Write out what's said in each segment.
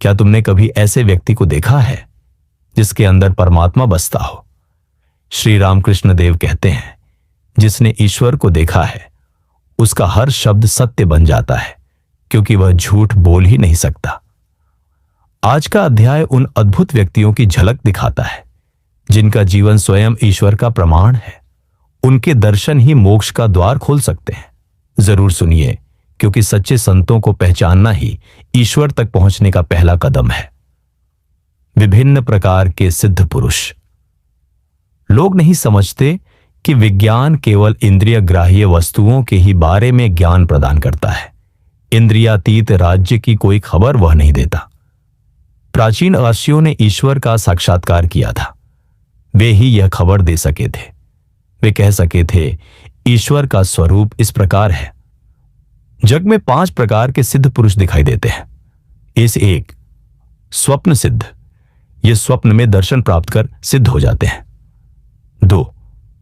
क्या तुमने कभी ऐसे व्यक्ति को देखा है जिसके अंदर परमात्मा बसता हो? श्री रामकृष्ण देव कहते हैं, जिसने ईश्वर को देखा है उसका हर शब्द सत्य बन जाता है, क्योंकि वह झूठ बोल ही नहीं सकता। आज का अध्याय उन अद्भुत व्यक्तियों की झलक दिखाता है जिनका जीवन स्वयं ईश्वर का प्रमाण है। उनके दर्शन ही मोक्ष का द्वार खोल सकते हैं। जरूर सुनिए, क्योंकि सच्चे संतों को पहचानना ही ईश्वर तक पहुंचने का पहला कदम है। विभिन्न प्रकार के सिद्ध पुरुष। लोग नहीं समझते कि विज्ञान केवल इंद्रिय ग्राह्य वस्तुओं के ही बारे में ज्ञान प्रदान करता है। इंद्रियातीत राज्य की कोई खबर वह नहीं देता। प्राचीन ऋषियों ने ईश्वर का साक्षात्कार किया था, वे ही यह खबर दे सके थे। वे कह सके थे, ईश्वर का स्वरूप इस प्रकार है। जग में 5 प्रकार के सिद्ध पुरुष दिखाई देते हैं। इस 1 स्वप्न सिद्ध, ये स्वप्न में दर्शन प्राप्त कर सिद्ध हो जाते हैं। 2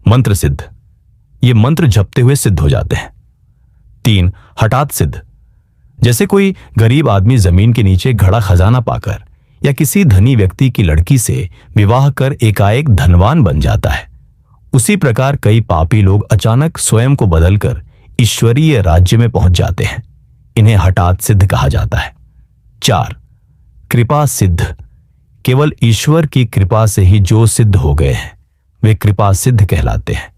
मंत्र सिद्ध, ये मंत्र जपते हुए सिद्ध हो जाते हैं। 3 हठात सिद्ध, जैसे कोई गरीब आदमी जमीन के नीचे घड़ा खजाना पाकर या किसी धनी व्यक्ति की लड़की से विवाह कर एकाएक धनवान बन जाता है, उसी प्रकार कई पापी लोग अचानक स्वयं को बदलकर ईश्वरीय राज्य में पहुंच जाते हैं। इन्हें हठात सिद्ध कहा जाता है। 4 कृपा सिद्ध, केवल ईश्वर की कृपा से ही जो सिद्ध हो गए हैं वे कृपा सिद्ध कहलाते हैं।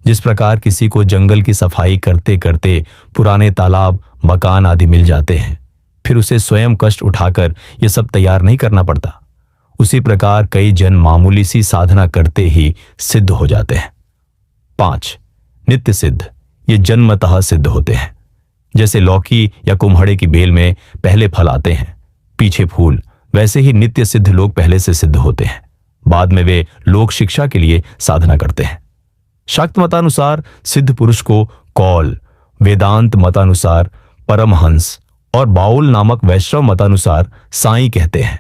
जिस प्रकार किसी को जंगल की सफाई करते करते पुराने तालाब, मकान आदि मिल जाते हैं, फिर उसे स्वयं कष्ट उठाकर यह सब तैयार नहीं करना पड़ता, उसी प्रकार कई जन मामूली सी साधना करते ही सिद्ध हो जाते हैं। 5 नित्य सिद्ध, ये जन्मतः सिद्ध होते हैं। जैसे लौकी या कुम्हड़े की बेल में पहले फल आते हैं, पीछे फूल, वैसे ही नित्य सिद्ध लोग पहले से सिद्ध होते हैं। बाद में वे लोक शिक्षा के लिए साधना करते हैं। शाक्त मतानुसार सिद्ध पुरुष को कौल, वेदांत मतानुसार परमहंस और बाउल नामक वैष्णव मतानुसार साईं कहते हैं।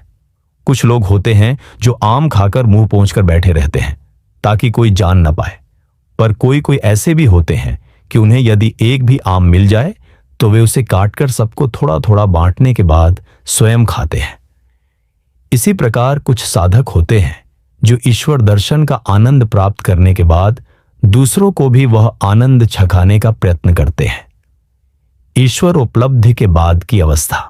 कुछ लोग होते हैं जो आम खाकर मुंह पोंछकर बैठे रहते हैं ताकि कोई जान न पाए, पर कोई कोई ऐसे भी होते हैं कि उन्हें यदि एक भी आम मिल जाए तो वे उसे काटकर सबको थोड़ा थोड़ा बांटने के बाद स्वयं खाते हैं। इसी प्रकार कुछ साधक होते हैं जो ईश्वर दर्शन का आनंद प्राप्त करने के बाद दूसरों को भी वह आनंद छकाने का प्रयत्न करते हैं। ईश्वर उपलब्धि के बाद की अवस्था।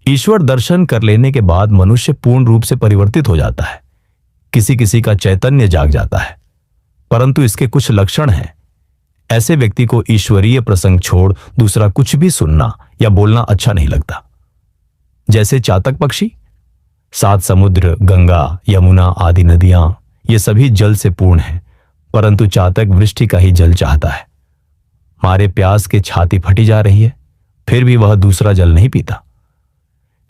ईश्वर दर्शन कर लेने के बाद मनुष्य पूर्ण रूप से परिवर्तित हो जाता है। किसी किसी का चैतन्य जाग जाता है, परंतु इसके कुछ लक्षण हैं। ऐसे व्यक्ति को ईश्वरीय प्रसंग छोड़ दूसरा कुछ भी सुनना या बोलना अच्छा नहीं लगता। जैसे चातक पक्षी। 7 समुद्र, गंगा, यमुना आदि नदियां, ये सभी जल से पूर्ण हैं, परंतु चातक वृष्टि का ही जल चाहता है। मारे प्यास के छाती फटी जा रही है, फिर भी वह दूसरा जल नहीं पीता।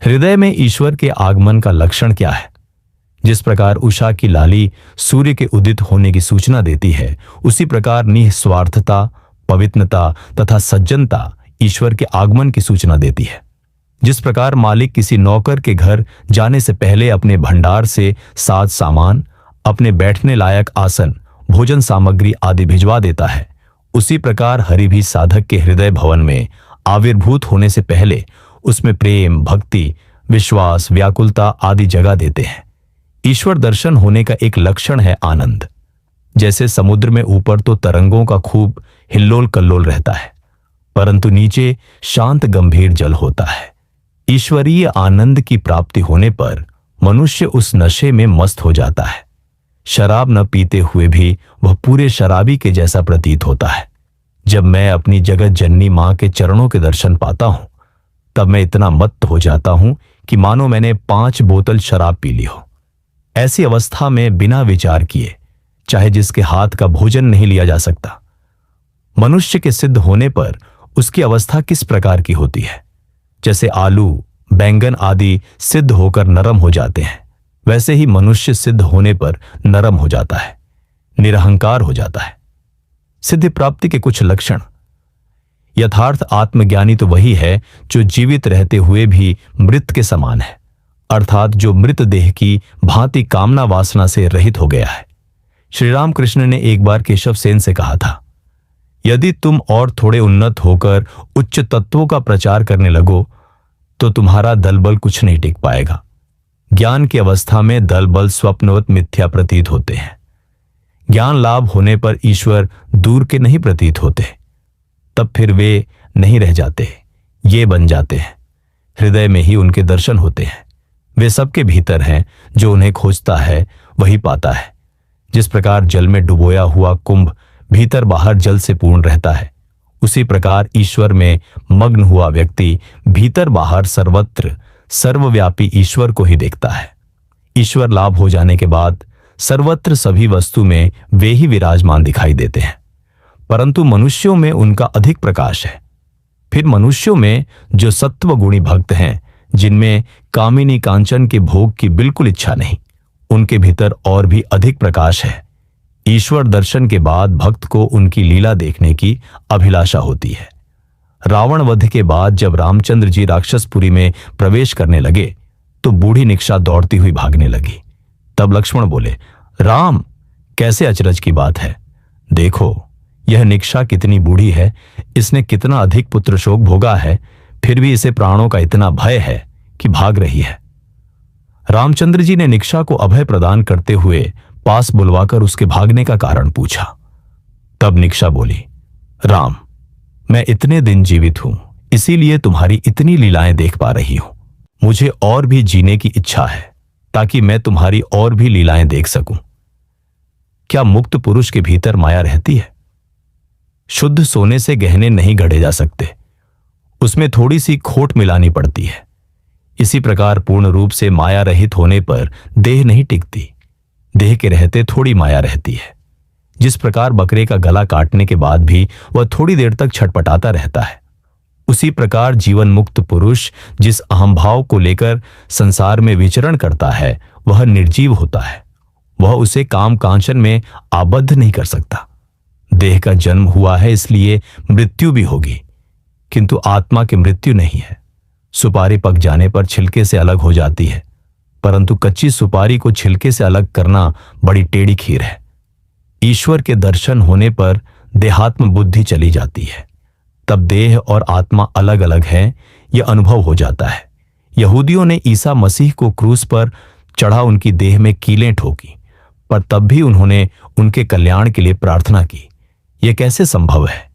हृदय में ईश्वर के आगमन का लक्षण क्या है? जिस प्रकार उषा की लाली सूर्य के उदित होने की सूचना देती है, उसी प्रकार निस्वार्थता, पवित्रता तथा सज्जनता ईश्वर के आगमन की सूचना देती है। जिस प्रकार मालिक किसी नौकर के घर जाने से पहले अपने भंडार से साज सामान, अपने बैठने लायक आसन, भोजन सामग्री आदि भिजवा देता है, उसी प्रकार हरि भी साधक के हृदय भवन में आविर्भूत होने से पहले उसमें प्रेम, भक्ति, विश्वास, व्याकुलता आदि जगह देते हैं। ईश्वर दर्शन होने का एक लक्षण है आनंद। जैसे समुद्र में ऊपर तो तरंगों का खूब हिल्लोल कल्लोल रहता है, परंतु नीचे शांत गंभीर जल होता है। ईश्वरीय आनंद की प्राप्ति होने पर मनुष्य उस नशे में मस्त हो जाता है। शराब न पीते हुए भी वह पूरे शराबी के जैसा प्रतीत होता है। जब मैं अपनी जगत जननी मां के चरणों के दर्शन पाता हूं, तब मैं इतना मत्त हो जाता हूं कि मानो मैंने 5 बोतल शराब पी ली हो। ऐसी अवस्था में बिना विचार किए, चाहे जिसके हाथ का भोजन नहीं लिया जा सकता। मनुष्य के सिद्ध होने पर उसकी अवस्था किस प्रकार की होती है? जैसे आलू, बैंगन आदि सिद्ध होकर नरम हो जाते हैं, वैसे ही मनुष्य सिद्ध होने पर नरम हो जाता है, निरहंकार हो जाता है। सिद्धि प्राप्ति के कुछ लक्षण। यथार्थ आत्मज्ञानी तो वही है जो जीवित रहते हुए भी मृत के समान है, अर्थात जो मृत देह की भांति कामना वासना से रहित हो गया है। श्री रामकृष्ण ने एक बार केशव सेन से कहा था, यदि तुम और थोड़े उन्नत होकर उच्च तत्वों का प्रचार करने लगो तो तुम्हारा दल बल कुछ नहीं टिक पाएगा। ज्ञान की अवस्था में दल बल स्वप्नवत मिथ्या प्रतीत होते हैं। ज्ञान लाभ होने पर ईश्वर दूर के नहीं प्रतीत होते, तब फिर वे नहीं रह जाते, ये बन जाते हैं। हृदय में ही उनके दर्शन होते हैं। वे सबके भीतर हैं, जो उन्हें खोजता है वही पाता है। जिस प्रकार जल में डुबोया हुआ कुंभ भीतर बाहर जल से पूर्ण रहता है, उसी प्रकार ईश्वर में मग्न हुआ व्यक्ति भीतर बाहर सर्वत्र सर्वव्यापी ईश्वर को ही देखता है। ईश्वर लाभ हो जाने के बाद सर्वत्र सभी वस्तु में वे ही विराजमान दिखाई देते हैं, परंतु मनुष्यों में उनका अधिक प्रकाश है। फिर मनुष्यों में जो सत्व गुणी भक्त हैं, जिनमें कामिनी कांचन के भोग की बिल्कुल इच्छा नहीं, उनके भीतर और भी अधिक प्रकाश है। ईश्वर दर्शन के बाद भक्त को उनकी लीला देखने की अभिलाषा होती है। रावण वध के बाद जब रामचंद्र जी राक्षसपुरी में प्रवेश करने लगे तो बूढ़ी निक्षा दौड़ती हुई भागने लगी। तब लक्ष्मण बोले, राम, कैसे अचरज की बात है। देखो, यह निक्षा कितनी बूढ़ी है, इसने कितना अधिक पुत्र शोक भोगा है, फिर भी इसे प्राणों का इतना भय है कि भाग रही है। रामचंद्र जी ने निक्षा को अभय प्रदान करते हुए पास बुलवाकर उसके भागने का कारण पूछा। तब निक्षा बोली, राम, मैं इतने दिन जीवित हूं, इसीलिए तुम्हारी इतनी लीलाएं देख पा रही हूं। मुझे और भी जीने की इच्छा है, ताकि मैं तुम्हारी और भी लीलाएं देख सकूं। क्या मुक्त पुरुष के भीतर माया रहती है? शुद्ध सोने से गहने नहीं गढ़े जा सकते, उसमें थोड़ी सी खोट मिलानी पड़ती है। इसी प्रकार पूर्ण रूप से माया रहित होने पर देह नहीं टिकती, देह के रहते थोड़ी माया रहती है। जिस प्रकार बकरे का गला काटने के बाद भी वह थोड़ी देर तक छटपटाता रहता है, उसी प्रकार जीवन मुक्त पुरुष जिस अहंभाव को लेकर संसार में विचरण करता है, वह निर्जीव होता है। वह उसे काम कांचन में आबद्ध नहीं कर सकता। देह का जन्म हुआ है, इसलिए मृत्यु भी होगी, किंतु आत्मा की मृत्यु नहीं है। सुपारी पक जाने पर छिलके से अलग हो जाती है, परंतु कच्ची सुपारी को छिलके से अलग करना बड़ी टेढ़ी खीर है। ईश्वर के दर्शन होने पर देहात्म बुद्धि चली जाती है, तब देह और आत्मा अलग अलग हैं, यह अनुभव हो जाता है। यहूदियों ने ईसा मसीह को क्रूस पर चढ़ा उनकी देह में कीलें ठोकी, पर तब भी उन्होंने उनके कल्याण के लिए प्रार्थना की। यह कैसे संभव है?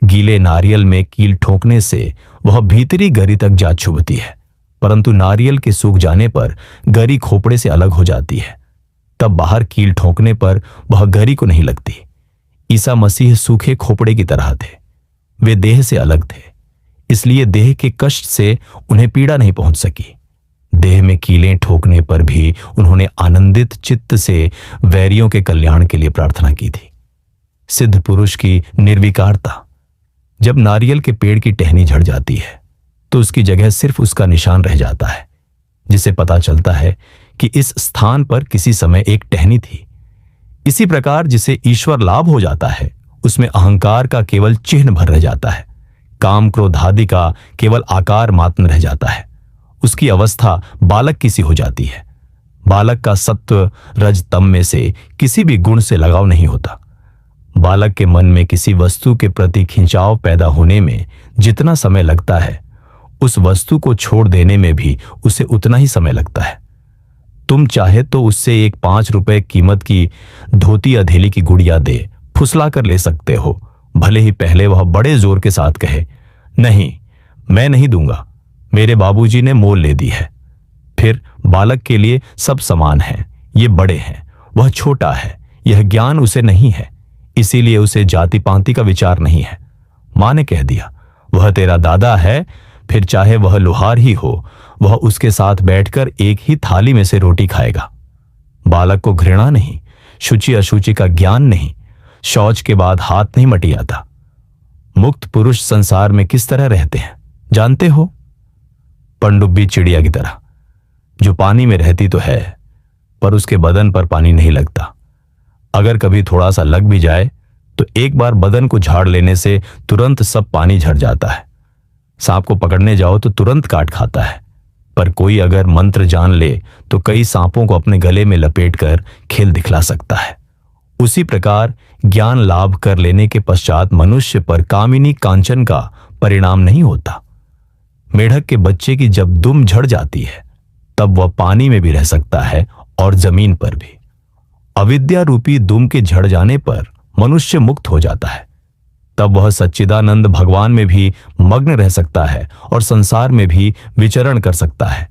गीले नारियल में कील ठोकने से वह भीतरी गरी तक जा चुभती है, परंतु नारियल के सूख जाने पर गरी खोपड़े से अलग हो जाती है। तब बाहर कील ठोकने पर वह गरी को नहीं लगती। ईसा मसीह सूखे खोपड़े की तरह थे, वे देह से अलग थे, इसलिए देह के कष्ट से उन्हें पीड़ा नहीं पहुंच सकी। देह में कीलें ठोकने पर भी उन्होंने आनंदित चित्त से वैरियों के कल्याण के लिए प्रार्थना की थी। सिद्ध पुरुष की निर्विकारता। जब नारियल के पेड़ की टहनी झड़ जाती है तो उसकी जगह सिर्फ उसका निशान रह जाता है, जिसे पता चलता है कि इस स्थान पर किसी समय एक टहनी थी। इसी प्रकार जिसे ईश्वर लाभ हो जाता है, उसमें अहंकार का केवल चिन्ह भर रह जाता है, काम क्रोध आदि का केवल आकार मात्र रह जाता है। उसकी अवस्था बालक की सी हो जाती है। बालक का सत्व रज तम में से किसी भी गुण से लगाव नहीं होता। बालक के मन में किसी वस्तु के प्रति खिंचाव पैदा होने में जितना समय लगता है, उस वस्तु को छोड़ देने में भी उसे उतना ही समय लगता है। तुम चाहे तो उससे एक 5 रुपए कीमत की धोती अधेली की गुड़िया दे फुसला कर ले सकते हो, भले ही पहले वह बड़े जोर के साथ कहे, नहीं, मैं नहीं दूंगा, मेरे बाबूजी ने मोल ले दी है। फिर बालक के लिए सब समान है, ये बड़े हैं, वह छोटा है, यह ज्ञान उसे नहीं है, इसीलिए उसे जाति पांति का विचार नहीं है। मां ने कह दिया, वह तेरा दादा है, फिर चाहे वह लोहार ही हो, वह उसके साथ बैठकर एक ही थाली में से रोटी खाएगा। बालक को घृणा नहीं, शुचि अशुचि का ज्ञान नहीं, शौच के बाद हाथ नहीं मटियाता। मुक्त पुरुष संसार में किस तरह रहते हैं जानते हो? पनडुब्बी चिड़िया की तरह, जो पानी में रहती तो है, पर उसके बदन पर पानी नहीं लगता। अगर कभी थोड़ा सा लग भी जाए तो एक बार बदन को झाड़ लेने से तुरंत सब पानी झड़ जाता है। सांप को पकड़ने जाओ तो तुरंत काट खाता है, पर कोई अगर मंत्र जान ले तो कई सांपों को अपने गले में लपेटकर खेल दिखला सकता है। उसी प्रकार ज्ञान लाभ कर लेने के पश्चात मनुष्य पर कामिनी कांचन का परिणाम नहीं होता। मेढक के बच्चे की जब दुम झड़ जाती है तब वह पानी में भी रह सकता है और जमीन पर भी। अविद्या रूपी दुम के झड़ जाने पर मनुष्य मुक्त हो जाता है, तब वह सच्चिदानंद भगवान में भी मग्न रह सकता है और संसार में भी विचरण कर सकता है।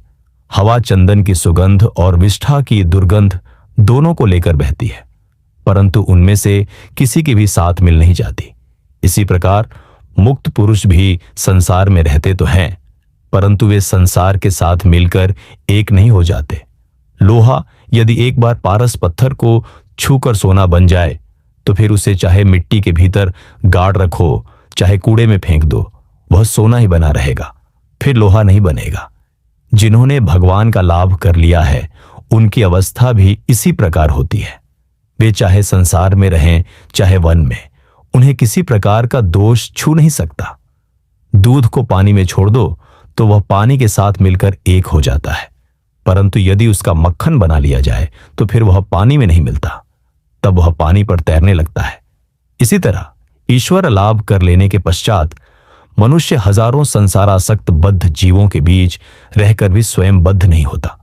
हवा चंदन की सुगंध और विष्ठा की दुर्गंध दोनों को लेकर बहती है, परंतु उनमें से किसी की भी साथ मिल नहीं जाती। इसी प्रकार मुक्त पुरुष भी संसार में रहते तो हैं, परंतु वे संसार के साथ मिलकर एक नहीं हो जाते। लोहा यदि एक बार पारस पत्थर को छूकर सोना बन जाए तो फिर उसे चाहे मिट्टी के भीतर गाड़ रखो, चाहे कूड़े में फेंक दो, वह सोना ही बना रहेगा, फिर लोहा नहीं बनेगा। जिन्होंने भगवान का लाभ कर लिया है उनकी अवस्था भी इसी प्रकार होती है। वे चाहे संसार में रहें चाहे वन में, उन्हें किसी प्रकार का दोष छू नहीं सकता। दूध को पानी में छोड़ दो तो वह पानी के साथ मिलकर एक हो जाता है, परंतु यदि उसका मक्खन बना लिया जाए तो फिर वह पानी में नहीं मिलता, तब वह पानी पर तैरने लगता है। इसी तरह ईश्वर लाभ कर लेने के पश्चात मनुष्य हजारों संसारासक्त बद्ध जीवों के बीच रहकर भी स्वयं बद्ध नहीं होता।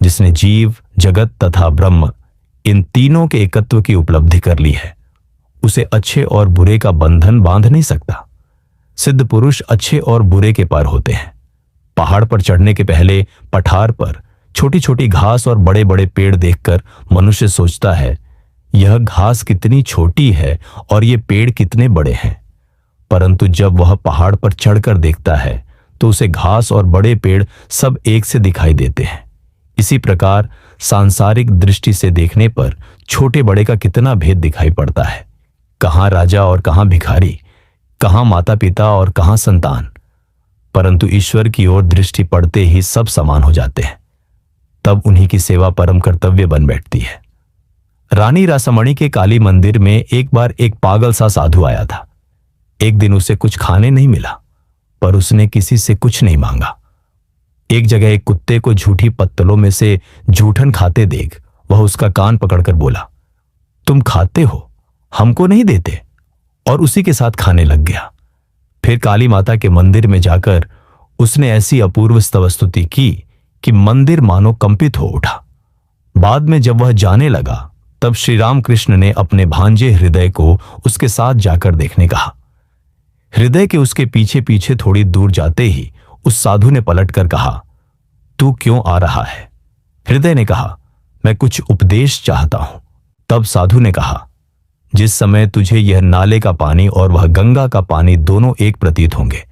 जिसने जीव, जगत तथा ब्रह्म इन तीनों के एकत्व की उपलब्धि कर ली है, उसे अच्छे और बुरे का बंधन बांध नहीं सकता। सिद्ध पुरुष अच्छे और बुरे के पार होते हैं। पहाड़ पर चढ़ने के पहले पठार पर छोटी छोटी घास और बड़े बड़े पेड़ देखकर मनुष्य सोचता है, यह घास कितनी छोटी है और ये पेड़ कितने बड़े हैं। परंतु जब वह पहाड़ पर चढ़कर देखता है तो उसे घास और बड़े पेड़ सब एक से दिखाई देते हैं। इसी प्रकार सांसारिक दृष्टि से देखने पर छोटे बड़े का कितना भेद दिखाई पड़ता है। कहां राजा और कहां भिखारी, कहां माता पिता और कहां संतान। परंतु ईश्वर की ओर दृष्टि पड़ते ही सब समान हो जाते हैं। तब उन्हीं की सेवा परम कर्तव्य बन बैठती है। रानी रासामणि के काली मंदिर में एक बार एक पागल सा साधु आया था। एक दिन उसे कुछ खाने नहीं मिला, पर उसने किसी से कुछ नहीं मांगा। एक जगह एक कुत्ते को झूठी पत्तलों में से जूठन खाते देख वह उसका कान पकड़कर बोला, तुम खाते हो, हमको नहीं देते, और उसी के साथ खाने लग गया। फिर काली माता के मंदिर में जाकर उसने ऐसी अपूर्व स्तवस्तुति की कि मंदिर मानो कंपित हो उठा। बाद में जब वह जाने लगा तब श्री रामकृष्ण ने अपने भांजे हृदय को उसके साथ जाकर देखने कहा। हृदय के उसके पीछे पीछे थोड़ी दूर जाते ही उस साधु ने पलटकर कहा, तू क्यों आ रहा है? हृदय ने कहा, मैं कुछ उपदेश चाहता हूं। तब साधु ने कहा, जिस समय तुझे यह नाले का पानी और वह गंगा का पानी दोनों एक प्रतीत होंगे,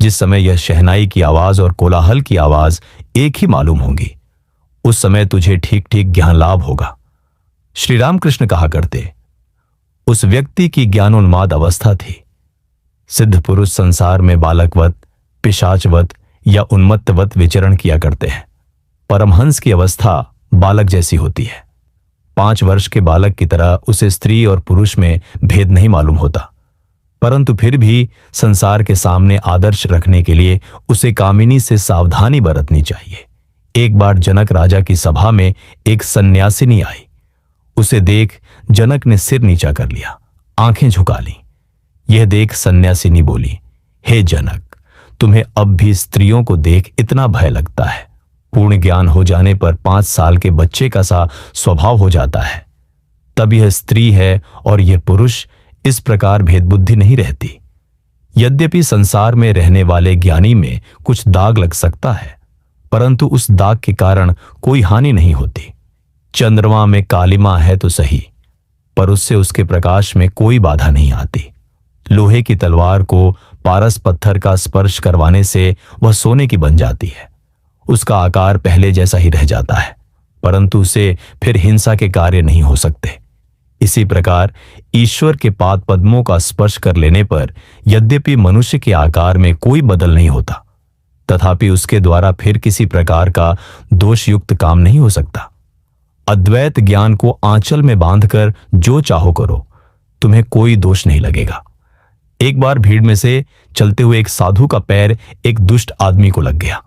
जिस समय यह शहनाई की आवाज और कोलाहल की आवाज एक ही मालूम होंगी, उस समय तुझे ठीक ठीक ज्ञान लाभ होगा। श्री रामकृष्ण कहा करते, उस व्यक्ति की ज्ञानोन्माद अवस्था थी। सिद्ध पुरुष संसार में बालकवत, पिशाचवत या उन्मत्तवत विचरण किया करते हैं। परमहंस की अवस्था बालक जैसी होती है। 5 वर्ष के बालक की तरह उसे स्त्री और पुरुष में भेद नहीं मालूम होता, परंतु फिर भी संसार के सामने आदर्श रखने के लिए उसे कामिनी से सावधानी बरतनी चाहिए। एक बार जनक राजा की सभा में एक सन्यासिनी आई। उसे देख जनक ने सिर नीचा कर लिया, आंखें झुका ली। यह देख सन्यासिनी बोली, हे जनक, तुम्हें अब भी स्त्रियों को देख इतना भय लगता है? पूर्ण ज्ञान हो जाने पर 5 साल के बच्चे का सा स्वभाव हो जाता है। तब यह स्त्री है और यह पुरुष, इस प्रकार भेदबुद्धि नहीं रहती। यद्यपि संसार में रहने वाले ज्ञानी में कुछ दाग लग सकता है, परंतु उस दाग के कारण कोई हानि नहीं होती। चंद्रमा में कालिमा है तो सही, पर उससे उसके प्रकाश में कोई बाधा नहीं आती। लोहे की तलवार को पारस पत्थर का स्पर्श करवाने से वह सोने की बन जाती है। उसका आकार पहले जैसा ही रह जाता है, परंतु उसे फिर हिंसा के कार्य नहीं हो सकते। इसी प्रकार ईश्वर के पाद पद्मों का स्पर्श कर लेने पर यद्यपि मनुष्य के आकार में कोई बदल नहीं होता, तथापि उसके द्वारा फिर किसी प्रकार का दोषयुक्त काम नहीं हो सकता। अद्वैत ज्ञान को आंचल में बांधकर जो चाहो करो, तुम्हें कोई दोष नहीं लगेगा। एक बार भीड़ में से चलते हुए एक साधु का पैर एक दुष्ट आदमी को लग गया।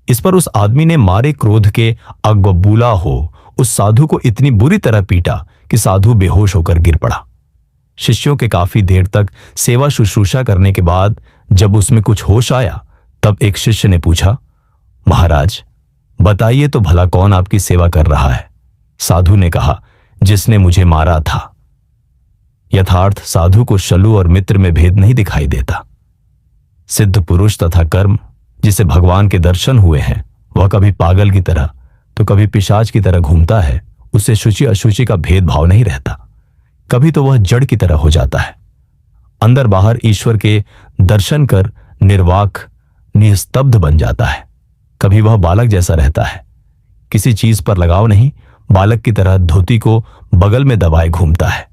इस पर उस आदमी ने मारे क्रोध के अगबबूला हो उस साधु को इतनी बुरी तरह पीटा कि साधु बेहोश होकर गिर पड़ा। शिष्यों के काफी देर तक सेवा शुश्रूषा करने के बाद जब उसमें कुछ होश आया तब एक शिष्य ने पूछा, महाराज बताइए तो भला कौन आपकी सेवा कर रहा है? साधु ने कहा, जिसने मुझे मारा था। यथार्थ साधु को शलु और मित्र में भेद नहीं दिखाई देता। सिद्ध पुरुष तथा कर्म जिसे भगवान के दर्शन हुए हैं, वह कभी पागल की तरह तो कभी पिशाच की तरह घूमता है। उससे शुचि अशुचि का भेदभाव नहीं रहता। कभी तो वह जड़ की तरह हो जाता है। अंदर बाहर ईश्वर के दर्शन कर निर्वाक निस्तब्ध बन जाता है। कभी वह बालक जैसा रहता है, किसी चीज पर लगाव नहीं, बालक की तरह धोती को बगल में दबाए घूमता है।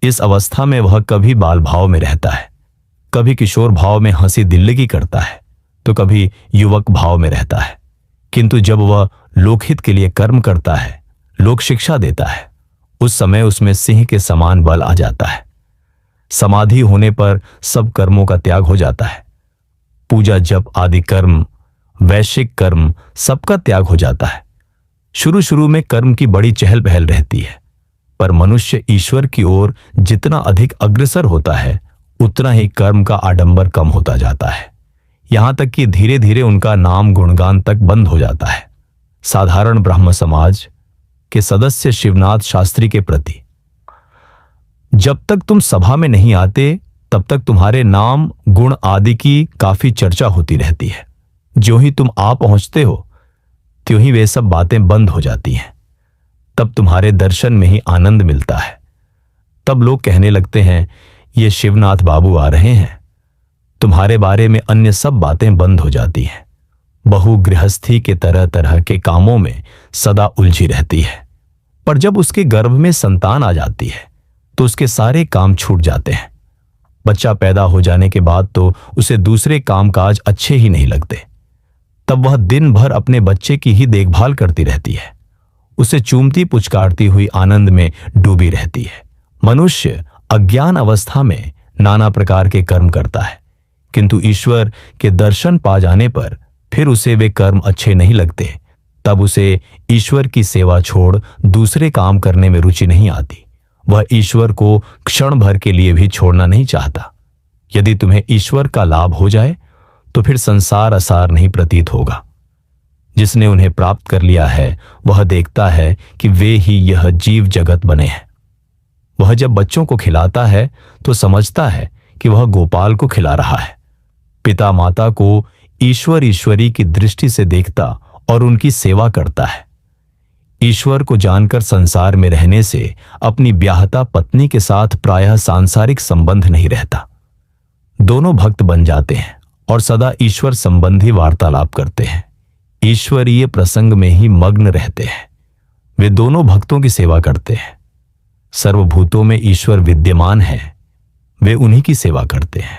इस अवस्था में वह कभी बाल भाव में रहता है, कभी किशोर भाव में हंसी दिल्लगी करता है, तो कभी युवक भाव में रहता है। किंतु जब वह लोकहित के लिए कर्म करता है, लोक शिक्षा देता है, उस समय उसमें सिंह के समान बल आ जाता है। समाधि होने पर सब कर्मों का त्याग हो जाता है। पूजा जप आदि कर्म, वैश्विक कर्म, सबका त्याग हो जाता है। शुरू शुरू में कर्म की बड़ी चहल पहल रहती है, पर मनुष्य ईश्वर की ओर जितना अधिक अग्रसर होता है, उतना ही कर्म का आडंबर कम होता जाता है। यहां तक कि धीरे धीरे उनका नाम गुणगान तक बंद हो जाता है। साधारण ब्राह्म समाज के सदस्य शिवनाथ शास्त्री के प्रति, जब तक तुम सभा में नहीं आते तब तक तुम्हारे नाम गुण आदि की काफी चर्चा होती रहती है। ज्यों ही तुम आ पहुंचते हो त्यों ही वे सब बातें बंद हो जाती हैं। तब तुम्हारे दर्शन में ही आनंद मिलता है। तब लोग कहने लगते हैं, ये शिवनाथ बाबू आ रहे हैं। तुम्हारे बारे में अन्य सब बातें बंद हो जाती हैं। बहु गृहस्थी के तरह तरह के कामों में सदा उलझी रहती है, पर जब उसके गर्भ में संतान आ जाती है तो उसके सारे काम छूट जाते हैं। बच्चा पैदा हो जाने के बाद तो उसे दूसरे कामकाज अच्छे ही नहीं लगते। तब वह दिन भर अपने बच्चे की ही देखभाल करती रहती है, उसे चूमती पुचकारती हुई आनंद में डूबी रहती है। मनुष्य अज्ञान अवस्था में नाना प्रकार के कर्म करता है, किंतु ईश्वर के दर्शन पा जाने पर फिर उसे वे कर्म अच्छे नहीं लगते। तब उसे ईश्वर की सेवा छोड़ दूसरे काम करने में रुचि नहीं आती। वह ईश्वर को क्षण भर के लिए भी छोड़ना नहीं चाहता। यदि तुम्हें ईश्वर का लाभ हो जाए तो फिर संसार असार नहीं प्रतीत होगा। जिसने उन्हें प्राप्त कर लिया है वह देखता है कि वे ही यह जीव जगत बने हैं। वह जब बच्चों को खिलाता है तो समझता है कि वह गोपाल को खिला रहा है। पिता माता को ईश्वर ईश्वरी की दृष्टि से देखता और उनकी सेवा करता है। ईश्वर को जानकर संसार में रहने से अपनी ब्याहता पत्नी के साथ प्रायः सांसारिक संबंध नहीं रहता। दोनों भक्त बन जाते हैं और सदा ईश्वर संबंधी वार्तालाप करते हैं। ईश्वरीय प्रसंग में ही मग्न रहते हैं। वे दोनों भक्तों की सेवा करते हैं। सर्वभूतों में ईश्वर विद्यमान है, वे उन्हीं की सेवा करते हैं।